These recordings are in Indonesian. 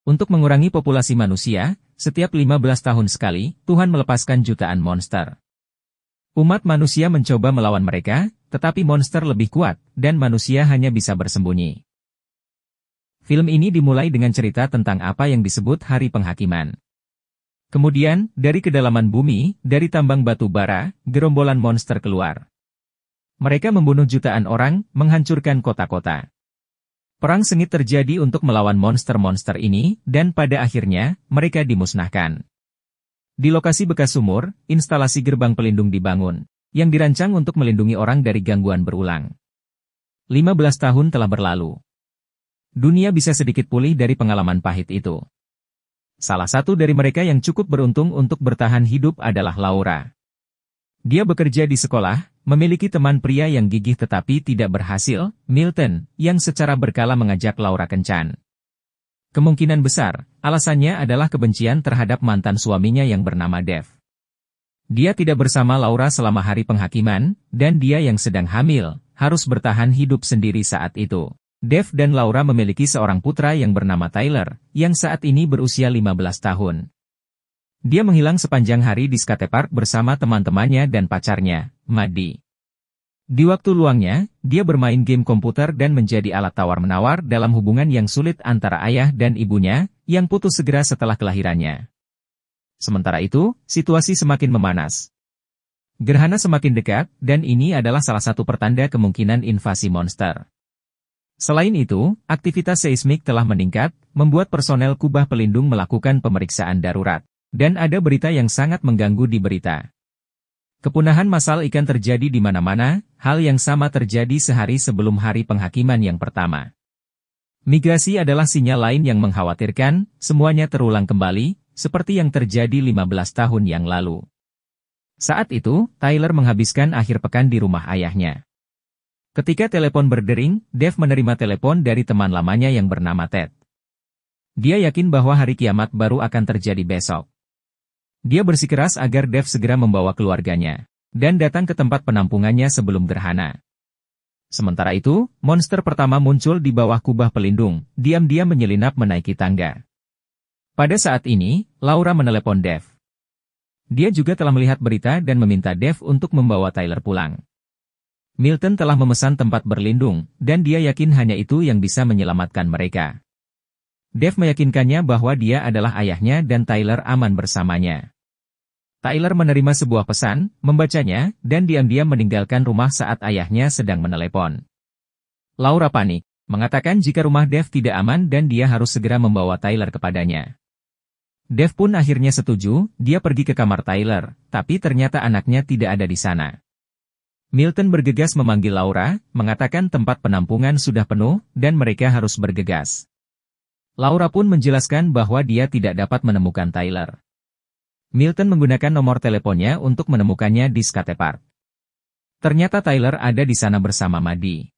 Untuk mengurangi populasi manusia, setiap 15 tahun sekali, Tuhan melepaskan jutaan monster. Umat manusia mencoba melawan mereka, tetapi monster lebih kuat, dan manusia hanya bisa bersembunyi. Film ini dimulai dengan cerita tentang apa yang disebut Hari Penghakiman. Kemudian, dari kedalaman bumi, dari tambang batu bara, gerombolan monster keluar. Mereka membunuh jutaan orang, menghancurkan kota-kota. Perang sengit terjadi untuk melawan monster-monster ini, dan pada akhirnya, mereka dimusnahkan. Di lokasi bekas sumur, instalasi gerbang pelindung dibangun, yang dirancang untuk melindungi orang dari gangguan berulang. 15 tahun telah berlalu. Dunia bisa sedikit pulih dari pengalaman pahit itu. Salah satu dari mereka yang cukup beruntung untuk bertahan hidup adalah Laura. Dia bekerja di sekolah, memiliki teman pria yang gigih tetapi tidak berhasil, Milton, yang secara berkala mengajak Laura kencan. Kemungkinan besar, alasannya adalah kebencian terhadap mantan suaminya yang bernama Dave. Dia tidak bersama Laura selama hari penghakiman, dan dia yang sedang hamil, harus bertahan hidup sendiri saat itu. Dave dan Laura memiliki seorang putra yang bernama Tyler, yang saat ini berusia 15 tahun. Dia menghilang sepanjang hari di skatepark bersama teman-temannya dan pacarnya, Maddie. Di waktu luangnya, dia bermain game komputer dan menjadi alat tawar-menawar dalam hubungan yang sulit antara ayah dan ibunya, yang putus segera setelah kelahirannya. Sementara itu, situasi semakin memanas. Gerhana semakin dekat, dan ini adalah salah satu pertanda kemungkinan invasi monster. Selain itu, aktivitas seismik telah meningkat, membuat personel kubah pelindung melakukan pemeriksaan darurat. Dan ada berita yang sangat mengganggu di berita. Kepunahan massal ikan terjadi di mana-mana, hal yang sama terjadi sehari sebelum hari penghakiman yang pertama. Migrasi adalah sinyal lain yang mengkhawatirkan, semuanya terulang kembali, seperti yang terjadi 15 tahun yang lalu. Saat itu, Tyler menghabiskan akhir pekan di rumah ayahnya. Ketika telepon berdering, Dave menerima telepon dari teman lamanya yang bernama Ted. Dia yakin bahwa hari kiamat baru akan terjadi besok. Dia bersikeras agar Dave segera membawa keluarganya, dan datang ke tempat penampungannya sebelum gerhana. Sementara itu, monster pertama muncul di bawah kubah pelindung, diam-diam menyelinap menaiki tangga. Pada saat ini, Laura menelepon Dave. Dia juga telah melihat berita dan meminta Dave untuk membawa Tyler pulang. Milton telah memesan tempat berlindung, dan dia yakin hanya itu yang bisa menyelamatkan mereka. Dave meyakinkannya bahwa dia adalah ayahnya dan Tyler aman bersamanya. Tyler menerima sebuah pesan, membacanya, dan diam-diam meninggalkan rumah saat ayahnya sedang menelepon. Laura panik, mengatakan jika rumah Dave tidak aman dan dia harus segera membawa Tyler kepadanya. Dave pun akhirnya setuju, dia pergi ke kamar Tyler, tapi ternyata anaknya tidak ada di sana. Milton bergegas memanggil Laura, mengatakan tempat penampungan sudah penuh, dan mereka harus bergegas. Laura pun menjelaskan bahwa dia tidak dapat menemukan Tyler. Milton menggunakan nomor teleponnya untuk menemukannya di skatepark. Ternyata Tyler ada di sana bersama Maddie.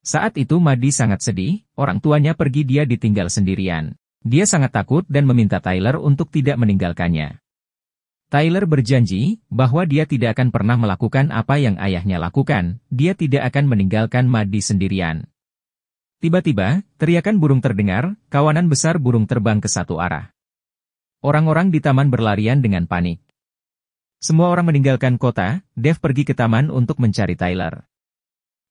Saat itu Maddie sangat sedih, orang tuanya pergi dia ditinggal sendirian. Dia sangat takut dan meminta Tyler untuk tidak meninggalkannya. Tyler berjanji bahwa dia tidak akan pernah melakukan apa yang ayahnya lakukan, dia tidak akan meninggalkan Maddie sendirian. Tiba-tiba, teriakan burung terdengar, kawanan besar burung terbang ke satu arah. Orang-orang di taman berlarian dengan panik. Semua orang meninggalkan kota, Dave pergi ke taman untuk mencari Tyler.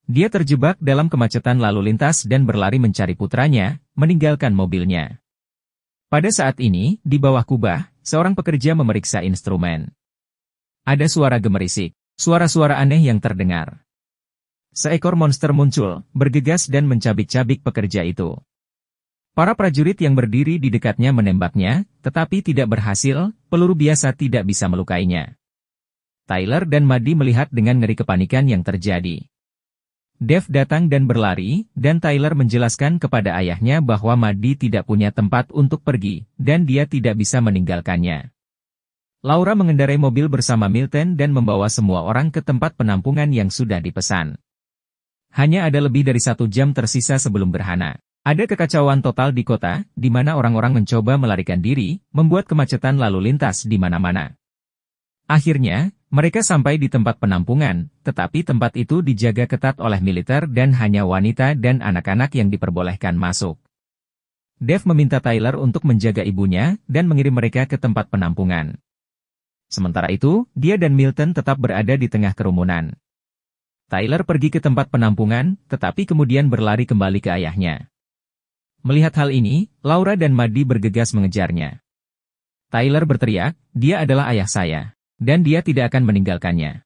Dia terjebak dalam kemacetan lalu lintas dan berlari mencari putranya, meninggalkan mobilnya. Pada saat ini, di bawah kubah, seorang pekerja memeriksa instrumen. Ada suara gemerisik, suara-suara aneh yang terdengar. Seekor monster muncul, bergegas dan mencabik-cabik pekerja itu. Para prajurit yang berdiri di dekatnya menembaknya, tetapi tidak berhasil, peluru biasa tidak bisa melukainya. Tyler dan Maddie melihat dengan ngeri kepanikan yang terjadi. Dave datang dan berlari, dan Tyler menjelaskan kepada ayahnya bahwa Maddie tidak punya tempat untuk pergi, dan dia tidak bisa meninggalkannya. Laura mengendarai mobil bersama Milton dan membawa semua orang ke tempat penampungan yang sudah dipesan. Hanya ada lebih dari 1 jam tersisa sebelum gerhana. Ada kekacauan total di kota, di mana orang-orang mencoba melarikan diri, membuat kemacetan lalu lintas di mana-mana. Akhirnya, mereka sampai di tempat penampungan, tetapi tempat itu dijaga ketat oleh militer dan hanya wanita dan anak-anak yang diperbolehkan masuk. Dave meminta Tyler untuk menjaga ibunya dan mengirim mereka ke tempat penampungan. Sementara itu, dia dan Milton tetap berada di tengah kerumunan. Tyler pergi ke tempat penampungan, tetapi kemudian berlari kembali ke ayahnya. Melihat hal ini, Laura dan Maddie bergegas mengejarnya. Tyler berteriak, "Dia adalah ayah saya, dan dia tidak akan meninggalkannya."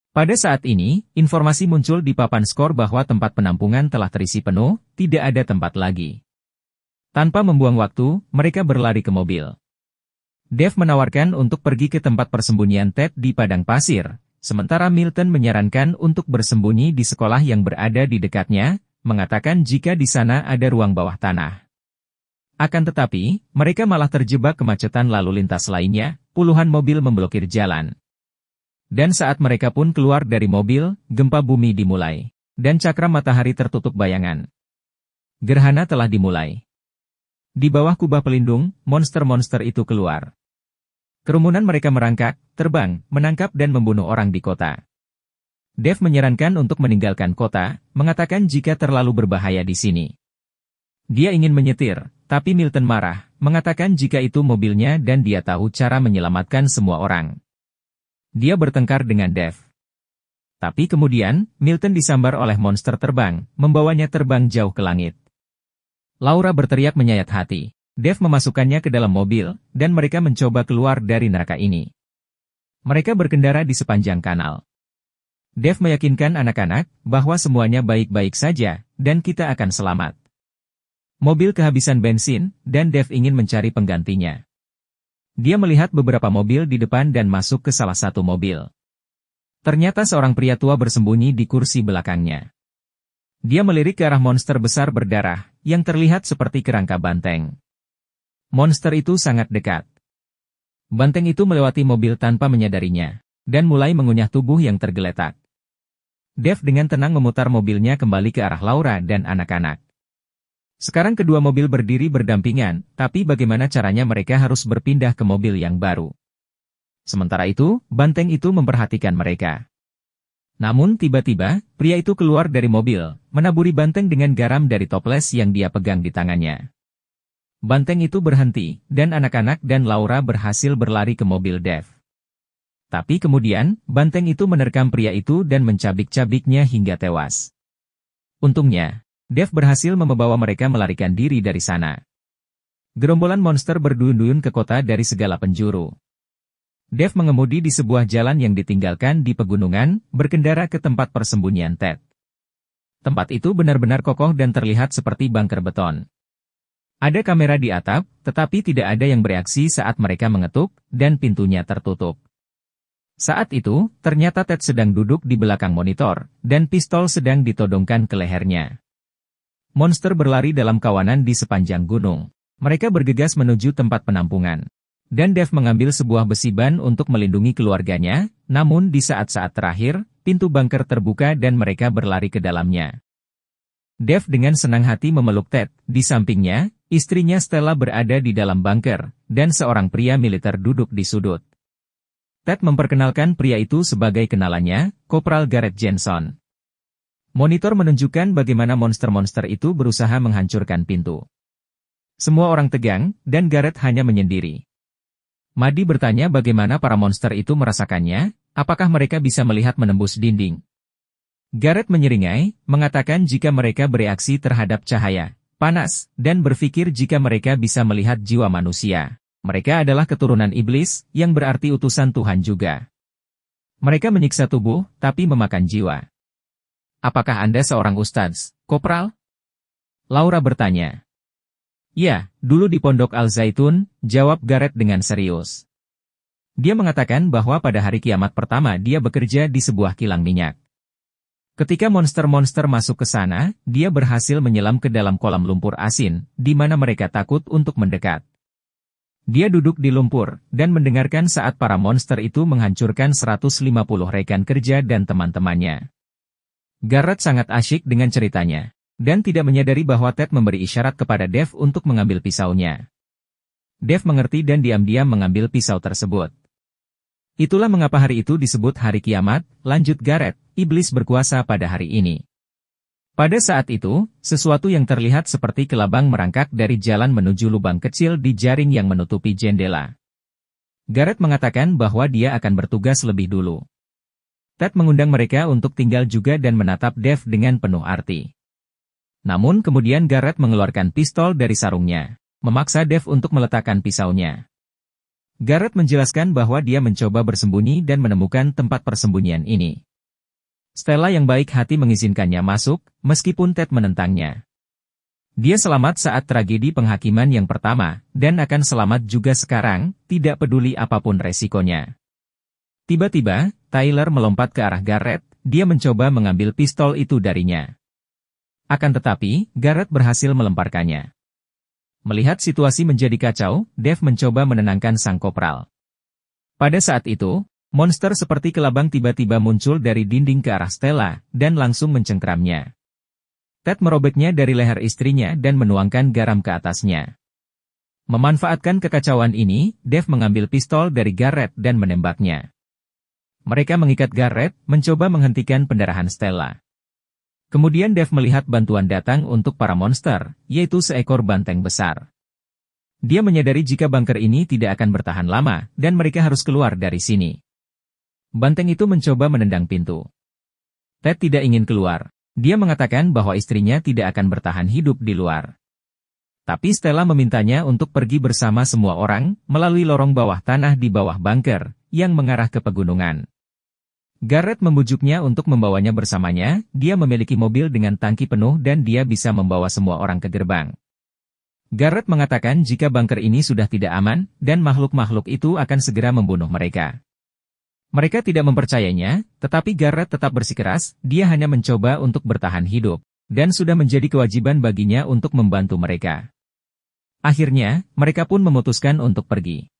Pada saat ini, informasi muncul di papan skor bahwa tempat penampungan telah terisi penuh, tidak ada tempat lagi. Tanpa membuang waktu, mereka berlari ke mobil. Dave menawarkan untuk pergi ke tempat persembunyian Ted di padang pasir, sementara Milton menyarankan untuk bersembunyi di sekolah yang berada di dekatnya, mengatakan jika di sana ada ruang bawah tanah. Akan tetapi, mereka malah terjebak kemacetan lalu lintas lainnya, puluhan mobil memblokir jalan. Dan saat mereka pun keluar dari mobil, gempa bumi dimulai, dan cakra matahari tertutup bayangan. Gerhana telah dimulai. Di bawah kubah pelindung, monster-monster itu keluar. Kerumunan mereka merangkak, terbang, menangkap dan membunuh orang di kota. Dave menyarankan untuk meninggalkan kota, mengatakan jika terlalu berbahaya di sini. Dia ingin menyetir, tapi Milton marah, mengatakan jika itu mobilnya dan dia tahu cara menyelamatkan semua orang. Dia bertengkar dengan Dave. Tapi kemudian, Milton disambar oleh monster terbang, membawanya terbang jauh ke langit. Laura berteriak menyayat hati. Dave memasukkannya ke dalam mobil, dan mereka mencoba keluar dari neraka ini. Mereka berkendara di sepanjang kanal. Dave meyakinkan anak-anak bahwa semuanya baik-baik saja, dan kita akan selamat. Mobil kehabisan bensin, dan Dave ingin mencari penggantinya. Dia melihat beberapa mobil di depan dan masuk ke salah satu mobil. Ternyata seorang pria tua bersembunyi di kursi belakangnya. Dia melirik ke arah monster besar berdarah, yang terlihat seperti kerangka banteng. Monster itu sangat dekat. Banteng itu melewati mobil tanpa menyadarinya, dan mulai mengunyah tubuh yang tergeletak. Dave dengan tenang memutar mobilnya kembali ke arah Laura dan anak-anak. Sekarang kedua mobil berdiri berdampingan, tapi bagaimana caranya mereka harus berpindah ke mobil yang baru. Sementara itu, banteng itu memperhatikan mereka. Namun tiba-tiba, pria itu keluar dari mobil, menaburi banteng dengan garam dari toples yang dia pegang di tangannya. Banteng itu berhenti, dan anak-anak dan Laura berhasil berlari ke mobil Dave. Tapi kemudian, banteng itu menerkam pria itu dan mencabik-cabiknya hingga tewas. Untungnya, Dave berhasil membawa mereka melarikan diri dari sana. Gerombolan monster berduyun-duyun ke kota dari segala penjuru. Dave mengemudi di sebuah jalan yang ditinggalkan di pegunungan, berkendara ke tempat persembunyian Ted. Tempat itu benar-benar kokoh dan terlihat seperti bunker beton. Ada kamera di atap, tetapi tidak ada yang bereaksi saat mereka mengetuk, dan pintunya tertutup. Saat itu, ternyata Ted sedang duduk di belakang monitor, dan pistol sedang ditodongkan ke lehernya. Monster berlari dalam kawanan di sepanjang gunung. Mereka bergegas menuju tempat penampungan. Dan Dave mengambil sebuah besi ban untuk melindungi keluarganya, namun di saat-saat terakhir, pintu bunker terbuka dan mereka berlari ke dalamnya. Dave dengan senang hati memeluk Ted, di sampingnya, istrinya Stella berada di dalam bunker, dan seorang pria militer duduk di sudut. Ted memperkenalkan pria itu sebagai kenalannya, Kopral Garrett Jensen. Monitor menunjukkan bagaimana monster-monster itu berusaha menghancurkan pintu. Semua orang tegang, dan Garrett hanya menyendiri. Maddie bertanya bagaimana para monster itu merasakannya, apakah mereka bisa melihat menembus dinding. Garrett menyeringai, mengatakan jika mereka bereaksi terhadap cahaya, panas, dan berpikir jika mereka bisa melihat jiwa manusia. Mereka adalah keturunan iblis, yang berarti utusan Tuhan juga. Mereka menyiksa tubuh, tapi memakan jiwa. Apakah Anda seorang ustadz, Kopral? Laura bertanya. Ya, dulu di Pondok Al-Zaitun, jawab Garrett dengan serius. Dia mengatakan bahwa pada hari kiamat pertama dia bekerja di sebuah kilang minyak. Ketika monster-monster masuk ke sana, dia berhasil menyelam ke dalam kolam lumpur asin, di mana mereka takut untuk mendekat. Dia duduk di lumpur, dan mendengarkan saat para monster itu menghancurkan 150 rekan kerja dan teman-temannya. Garrett sangat asyik dengan ceritanya. Dan tidak menyadari bahwa Ted memberi isyarat kepada Dave untuk mengambil pisaunya. Dave mengerti dan diam-diam mengambil pisau tersebut. Itulah mengapa hari itu disebut hari kiamat, lanjut Garrett, iblis berkuasa pada hari ini. Pada saat itu, sesuatu yang terlihat seperti kelabang merangkak dari jalan menuju lubang kecil di jaring yang menutupi jendela. Garrett mengatakan bahwa dia akan bertugas lebih dulu. Ted mengundang mereka untuk tinggal juga dan menatap Dave dengan penuh arti. Namun kemudian Garrett mengeluarkan pistol dari sarungnya, memaksa Dave untuk meletakkan pisaunya. Garrett menjelaskan bahwa dia mencoba bersembunyi dan menemukan tempat persembunyian ini. Stella yang baik hati mengizinkannya masuk, meskipun Ted menentangnya. Dia selamat saat tragedi penghakiman yang pertama, dan akan selamat juga sekarang, tidak peduli apapun resikonya. Tiba-tiba, Tyler melompat ke arah Garrett, dia mencoba mengambil pistol itu darinya. Akan tetapi, Garrett berhasil melemparkannya. Melihat situasi menjadi kacau, Dave mencoba menenangkan sang kopral. Pada saat itu, monster seperti kelabang tiba-tiba muncul dari dinding ke arah Stella, dan langsung mencengkramnya. Ted merobeknya dari leher istrinya dan menuangkan garam ke atasnya. Memanfaatkan kekacauan ini, Dave mengambil pistol dari Garrett dan menembaknya. Mereka mengikat Garrett, mencoba menghentikan pendarahan Stella. Kemudian Dave melihat bantuan datang untuk para monster, yaitu seekor banteng besar. Dia menyadari jika bunker ini tidak akan bertahan lama, dan mereka harus keluar dari sini. Banteng itu mencoba menendang pintu. Ted tidak ingin keluar. Dia mengatakan bahwa istrinya tidak akan bertahan hidup di luar. Tapi Stella memintanya untuk pergi bersama semua orang, melalui lorong bawah tanah di bawah bunker, yang mengarah ke pegunungan. Garrett membujuknya untuk membawanya bersamanya, dia memiliki mobil dengan tangki penuh dan dia bisa membawa semua orang ke gerbang. Garrett mengatakan jika bunker ini sudah tidak aman, dan makhluk-makhluk itu akan segera membunuh mereka. Mereka tidak mempercayainya, tetapi Garrett tetap bersikeras, dia hanya mencoba untuk bertahan hidup, dan sudah menjadi kewajiban baginya untuk membantu mereka. Akhirnya, mereka pun memutuskan untuk pergi.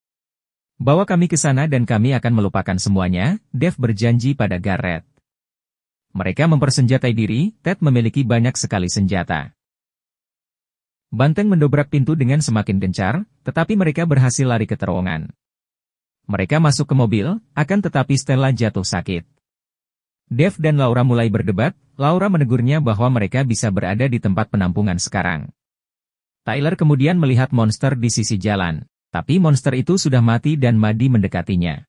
Bawa kami ke sana dan kami akan melupakan semuanya, Dave berjanji pada Garrett. Mereka mempersenjatai diri, Ted memiliki banyak sekali senjata. Banteng mendobrak pintu dengan semakin gencar, tetapi mereka berhasil lari ke terowongan. Mereka masuk ke mobil, akan tetapi Stella jatuh sakit. Dave dan Laura mulai berdebat, Laura menegurnya bahwa mereka bisa berada di tempat penampungan sekarang. Tyler kemudian melihat monster di sisi jalan, tapi monster itu sudah mati dan Maddie mendekatinya.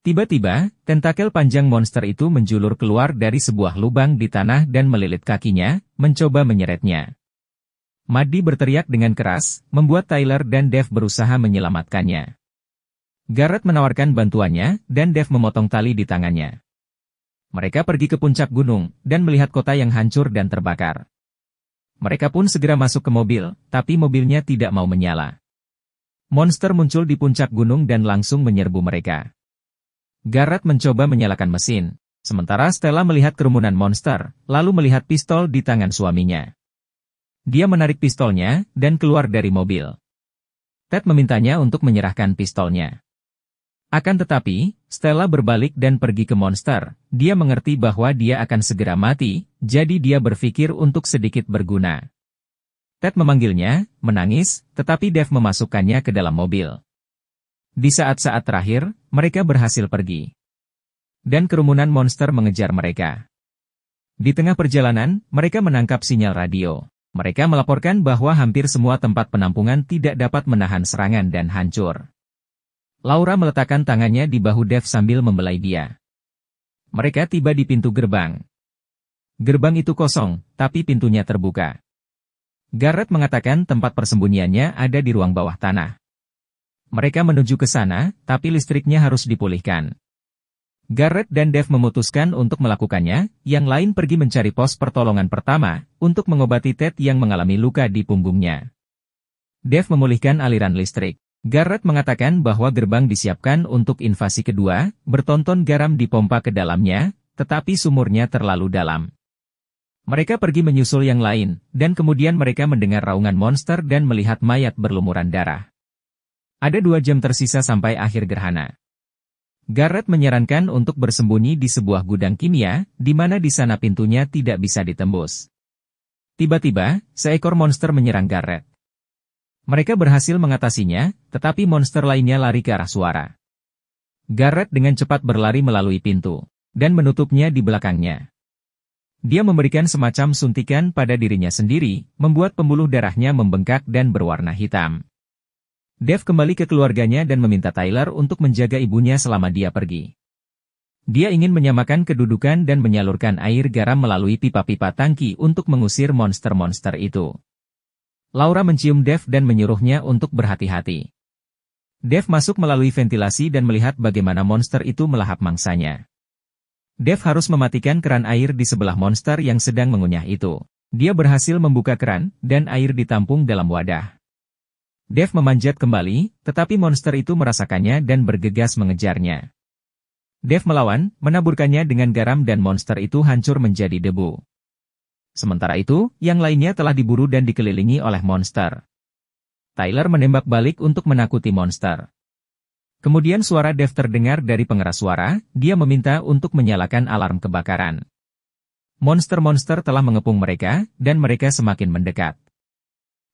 Tiba-tiba, tentakel panjang monster itu menjulur keluar dari sebuah lubang di tanah dan melilit kakinya, mencoba menyeretnya. Maddie berteriak dengan keras, membuat Tyler dan Dave berusaha menyelamatkannya. Garrett menawarkan bantuannya, dan Dave memotong tali di tangannya. Mereka pergi ke puncak gunung, dan melihat kota yang hancur dan terbakar. Mereka pun segera masuk ke mobil, tapi mobilnya tidak mau menyala. Monster muncul di puncak gunung dan langsung menyerbu mereka. Garrett mencoba menyalakan mesin, sementara Stella melihat kerumunan monster, lalu melihat pistol di tangan suaminya. Dia menarik pistolnya, dan keluar dari mobil. Ted memintanya untuk menyerahkan pistolnya. Akan tetapi, Stella berbalik dan pergi ke monster. Dia mengerti bahwa dia akan segera mati, jadi dia berpikir untuk sedikit berguna. Ted memanggilnya, menangis, tetapi Dave memasukkannya ke dalam mobil. Di saat-saat terakhir, mereka berhasil pergi. Dan kerumunan monster mengejar mereka. Di tengah perjalanan, mereka menangkap sinyal radio. Mereka melaporkan bahwa hampir semua tempat penampungan tidak dapat menahan serangan dan hancur. Laura meletakkan tangannya di bahu Dave sambil membelai dia. Mereka tiba di pintu gerbang. Gerbang itu kosong, tapi pintunya terbuka. Garrett mengatakan tempat persembunyiannya ada di ruang bawah tanah. Mereka menuju ke sana, tapi listriknya harus dipulihkan. Garrett dan Dave memutuskan untuk melakukannya, yang lain pergi mencari pos pertolongan pertama, untuk mengobati Ted yang mengalami luka di punggungnya. Dave memulihkan aliran listrik. Garrett mengatakan bahwa gerbang disiapkan untuk invasi kedua, bertonton garam dipompa ke dalamnya, tetapi sumurnya terlalu dalam. Mereka pergi menyusul yang lain, dan kemudian mereka mendengar raungan monster dan melihat mayat berlumuran darah. Ada 2 jam tersisa sampai akhir gerhana. Garrett menyarankan untuk bersembunyi di sebuah gudang kimia, di mana di sana pintunya tidak bisa ditembus. Tiba-tiba, seekor monster menyerang Garrett. Mereka berhasil mengatasinya, tetapi monster lainnya lari ke arah suara. Garrett dengan cepat berlari melalui pintu, dan menutupnya di belakangnya. Dia memberikan semacam suntikan pada dirinya sendiri, membuat pembuluh darahnya membengkak dan berwarna hitam. Dave kembali ke keluarganya dan meminta Tyler untuk menjaga ibunya selama dia pergi. Dia ingin menyamakan kedudukan dan menyalurkan air garam melalui pipa-pipa tangki untuk mengusir monster-monster itu. Laura mencium Dave dan menyuruhnya untuk berhati-hati. Dave masuk melalui ventilasi dan melihat bagaimana monster itu melahap mangsanya. Dave harus mematikan keran air di sebelah monster yang sedang mengunyah itu. Dia berhasil membuka keran, dan air ditampung dalam wadah. Dave memanjat kembali, tetapi monster itu merasakannya dan bergegas mengejarnya. Dave melawan, menaburkannya dengan garam dan monster itu hancur menjadi debu. Sementara itu, yang lainnya telah diburu dan dikelilingi oleh monster. Tyler menembak balik untuk menakuti monster. Kemudian suara Dave terdengar dari pengeras suara, dia meminta untuk menyalakan alarm kebakaran. Monster-monster telah mengepung mereka, dan mereka semakin mendekat.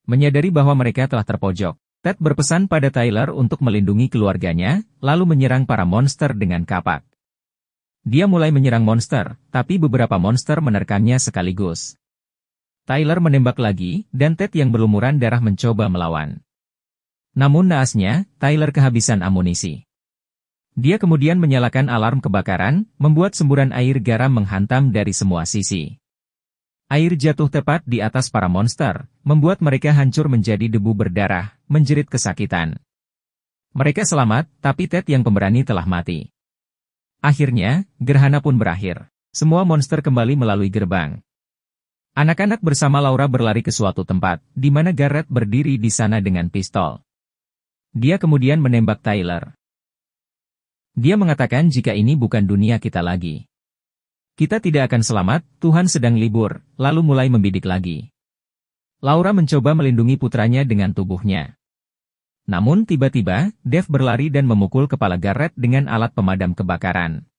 Menyadari bahwa mereka telah terpojok, Ted berpesan pada Tyler untuk melindungi keluarganya, lalu menyerang para monster dengan kapak. Dia mulai menyerang monster, tapi beberapa monster menerkamnya sekaligus. Tyler menembak lagi, dan Ted yang berlumuran darah mencoba melawan. Namun naasnya, Tyler kehabisan amunisi. Dia kemudian menyalakan alarm kebakaran, membuat semburan air garam menghantam dari semua sisi. Air jatuh tepat di atas para monster, membuat mereka hancur menjadi debu berdarah, menjerit kesakitan. Mereka selamat, tapi Ted yang pemberani telah mati. Akhirnya, gerhana pun berakhir. Semua monster kembali melalui gerbang. Anak-anak bersama Laura berlari ke suatu tempat, di mana Garrett berdiri di sana dengan pistol. Dia kemudian menembak Tyler. Dia mengatakan jika ini bukan dunia kita lagi. Kita tidak akan selamat, Tuhan sedang libur, lalu mulai membidik lagi. Laura mencoba melindungi putranya dengan tubuhnya. Namun tiba-tiba, Dave berlari dan memukul kepala Garrett dengan alat pemadam kebakaran.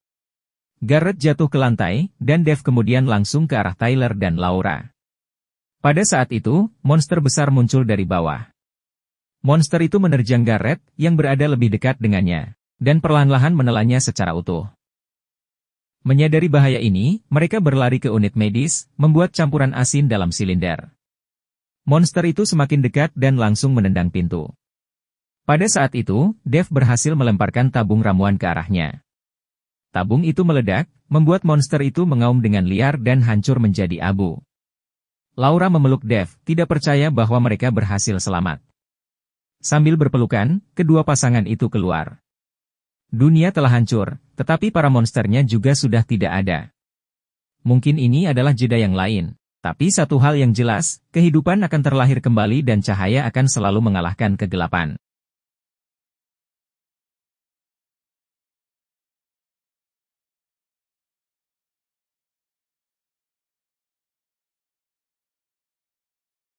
Garrett jatuh ke lantai, dan Dave kemudian langsung ke arah Tyler dan Laura. Pada saat itu, monster besar muncul dari bawah. Monster itu menerjang Garrett, yang berada lebih dekat dengannya, dan perlahan-lahan menelannya secara utuh. Menyadari bahaya ini, mereka berlari ke unit medis, membuat campuran asin dalam silinder. Monster itu semakin dekat dan langsung menendang pintu. Pada saat itu, Dave berhasil melemparkan tabung ramuan ke arahnya. Tabung itu meledak, membuat monster itu mengaum dengan liar dan hancur menjadi abu. Laura memeluk Dave, tidak percaya bahwa mereka berhasil selamat. Sambil berpelukan, kedua pasangan itu keluar. Dunia telah hancur, tetapi para monsternya juga sudah tidak ada. Mungkin ini adalah jeda yang lain, tapi satu hal yang jelas, kehidupan akan terlahir kembali dan cahaya akan selalu mengalahkan kegelapan.